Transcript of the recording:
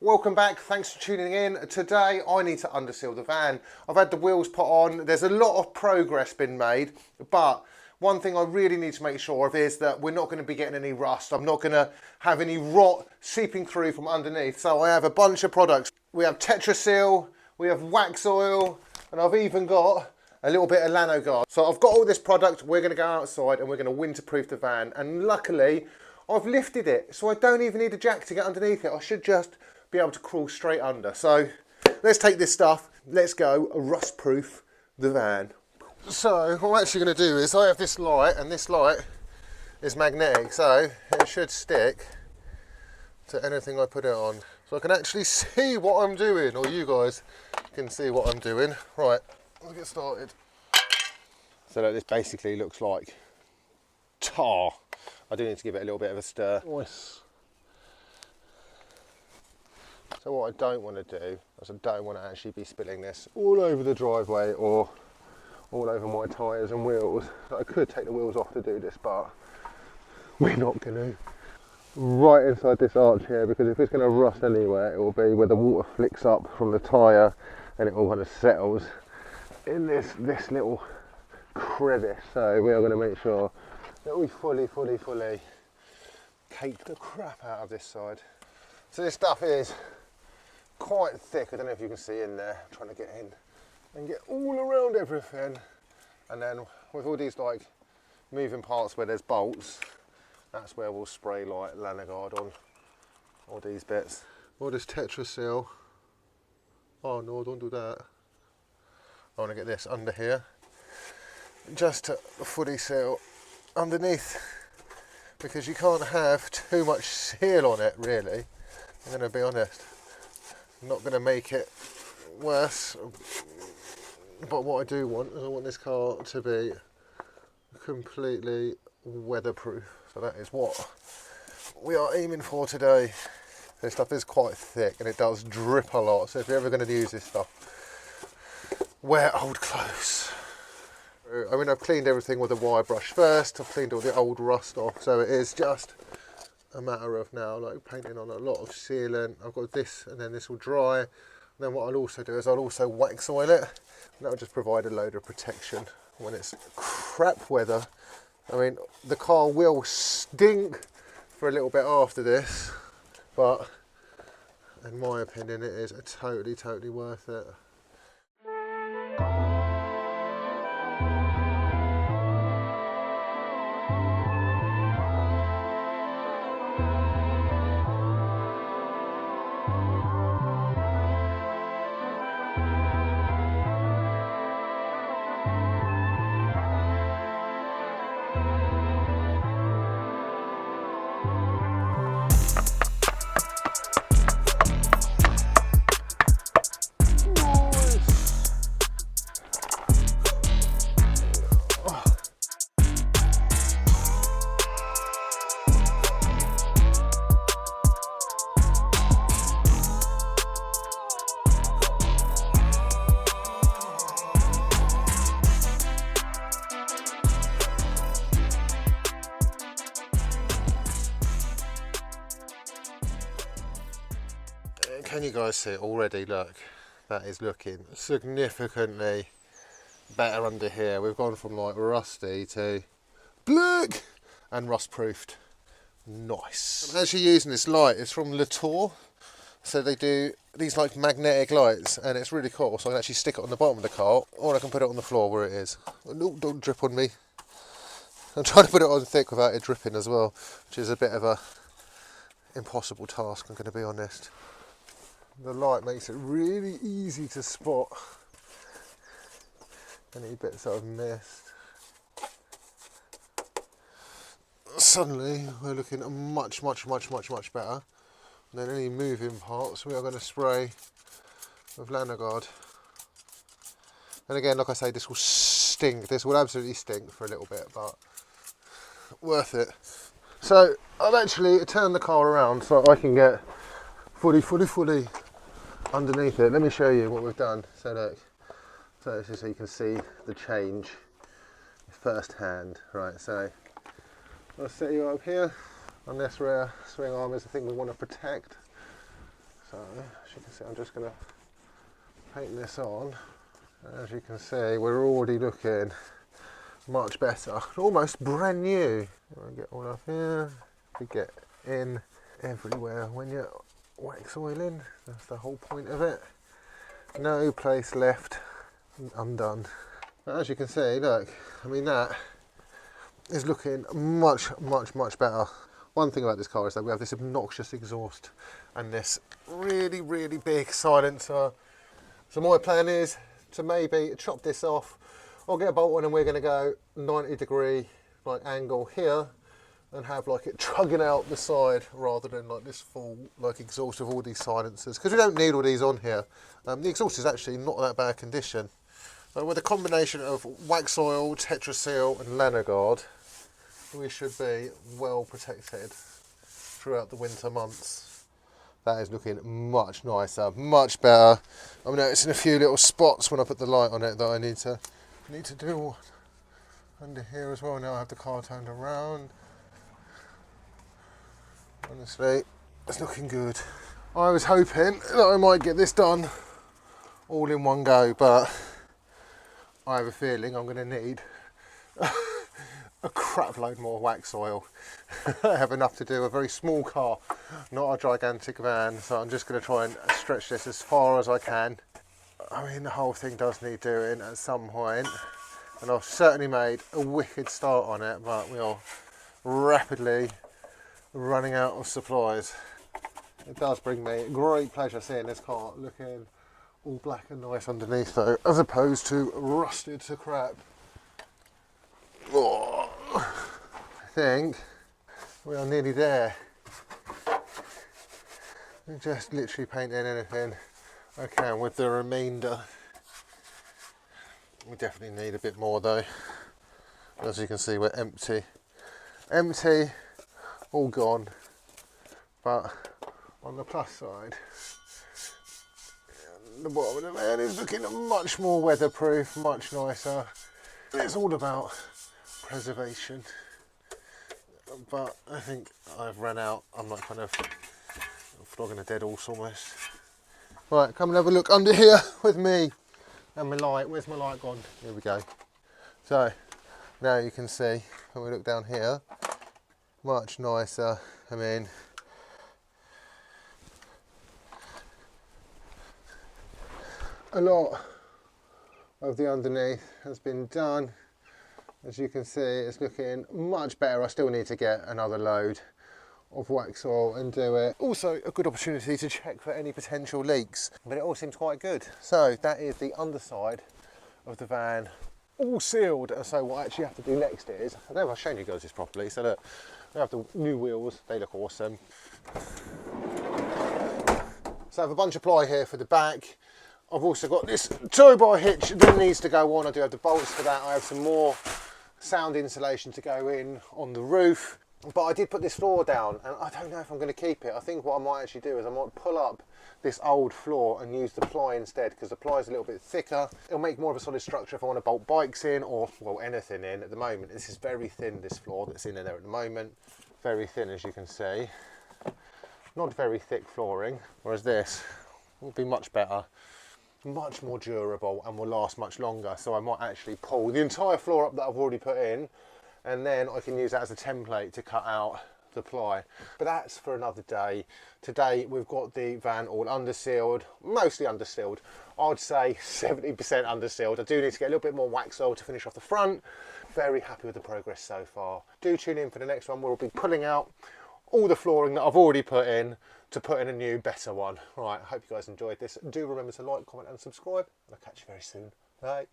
Welcome back, thanks for tuning in. Today I need to underseal the van. I've had the wheels put on, there's a lot of progress been made, but one thing I really need to make sure of is that we're not going to be getting any rust. I'm not going to have any rot seeping through from underneath. So I have a bunch of products. We have Tetraseal, we have wax oil, and I've even got a little bit of Lano Guard. So I've got all this product, we're going to go outside and we're going to winterproof the van. And luckily, I've lifted it, so I don't even need a jack to get underneath it. I should just be able to crawl straight under. So let's take this stuff, let's go rust proof the van. So what I'm actually going to do is I have this light, and this light is magnetic, so it should stick to anything I put it on. So I can actually see what I'm doing, or you guys can see what I'm doing. Right, let's get started. So this basically looks like tar. I do need to give it a little bit of a stir. Nice. So what I don't want to do is I don't want to actually be spilling this all over the driveway or all over my tyres and wheels. So I could take the wheels off to do this, but we're not going to. Right inside this arch here, because if it's going to rust anywhere, it will be where the water flicks up from the tyre and it all kind of settles in this little crevice. So we are going to make sure that we fully cake the crap out of this side. So this stuff is quite thick. I don't know if you can see in there. I'm trying to get in and get all around everything. And then with all these like moving parts where there's bolts, that's where we'll spray like Lano Guard on all these bits. All this Tetraseal. Oh no, don't do that. I want to get this under here just to fully seal underneath, because you can't have too much seal on it really. I'm going to be honest, I'm not going to make it worse, but what I do want is I want this car to be completely weatherproof. So that is what we are aiming for today. This stuff is quite thick and it does drip a lot, so if you're ever going to use this stuff, wear old clothes. I mean, I've cleaned everything with a wire brush first, I've cleaned all the old rust off, so it is just a matter of now like painting on a lot of sealant. I've got this, and then this will dry, and then what I'll also do is I'll also wax oil it, and that'll just provide a load of protection when it's crap weather. I mean, the car will stink for a little bit after this, but in my opinion it is totally worth it. Can you guys see it already? Look, that is looking significantly better under here. We've gone from like rusty to black and rust proofed. Nice. I'm actually using this light, it's from Latour. So they do these like magnetic lights and it's really cool. So I can actually stick it on the bottom of the car, or I can put it on the floor where it is. No, don't drip on me. I'm trying to put it on thick without it dripping as well, which is a bit of a impossible task, I'm going to be honest. The light makes it really easy to spot any bits that I've missed. Suddenly we're looking much better. And then any moving parts we are going to spray with Lano Guard. And again, like I say, this will stink. This will absolutely stink for a little bit, but worth it. So I've actually turned the car around so I can get fully underneath it. Let me show you what we've done. So look, so this is so you can see the change first hand. Right, so I'll set you up here on this rear swing arm is the thing we want to protect. So as you can see, I'm just going to paint this on. And as you can see, we're already looking much better, almost brand new. I'll get all up here, we get in everywhere when you're wax oiling. That's the whole point of it. No place left undone. But as you can see, look, I mean, that is looking much better. One thing about this car is that we have this obnoxious exhaust and this really big silencer. So my plan is to maybe chop this off. I'll get a bolt on and we're going to go 90-degree like angle here and have like it trugging out the side rather than like this full like exhaust of all these silencers, because we don't need all these on here. The exhaust is actually not that bad condition. With a combination of wax oil, Tetraseal and Lanagard, we should be well protected throughout the winter months. That is looking much nicer, much better. I'm noticing a few little spots when I put the light on it that I need to do under here as well. Now I have the car turned around. Honestly, it's looking good. I was hoping that I might get this done all in one go, but I have a feeling I'm going to need a crap load more wax oil. I have enough to do a very small car, not a gigantic van, so I'm just going to try and stretch this as far as I can. I mean, the whole thing does need doing at some point, and I've certainly made a wicked start on it, but we are rapidly running out of supplies. It does bring me great pleasure seeing this car looking all black and nice underneath though, as opposed to rusted to crap. Oh, I think we are nearly there. I'm just literally painting anything I can with the remainder. We definitely need a bit more though. As you can see, we're empty, all gone. But on the plus side, the bottom of the van is looking much more weatherproof, much nicer. It's all about preservation. But I think I've run out. I'm like kind of flogging a dead horse almost. Right, come and have a look under here with me and my light. Where's my light gone? Here we go. So now you can see when we look down here, much nicer. I mean, a lot of the underneath has been done. As you can see, it's looking much better. I still need to get another load of wax oil and do it. Also a good opportunity to check for any potential leaks, but it all seems quite good. So that is the underside of the van all sealed. And so what I actually have to do next is, I don't know if I've shown you guys this properly, so look, we have the new wheels, they look awesome. So I have a bunch of ply here for the back. I've also got this tow bar hitch that needs to go on. I do have the bolts for that. I have some more sound insulation to go in on the roof. But I did put this floor down and I don't know if I'm going to keep it. I think what I might actually do is I might pull up this old floor and use the ply instead, because the ply is a little bit thicker. It'll make more of a solid structure if I want to bolt bikes in or, well, anything in. At the moment, this is very thin, this floor that's in there at the moment. Very thin, as you can see. Not very thick flooring, whereas this will be much better, much more durable and will last much longer. So I might actually pull the entire floor up that I've already put in, and then I can use that as a template to cut out the ply. But that's for another day. Today we've got the van all undersealed, mostly undersealed. I'd say 70% undersealed. I do need to get a little bit more wax oil to finish off the front. Very happy with the progress so far. Do tune in for the next one. We'll be pulling out all the flooring that I've already put in to put in a new, better one. Right, I hope you guys enjoyed this. Do remember to like, comment and subscribe, and I'll catch you very soon. Bye.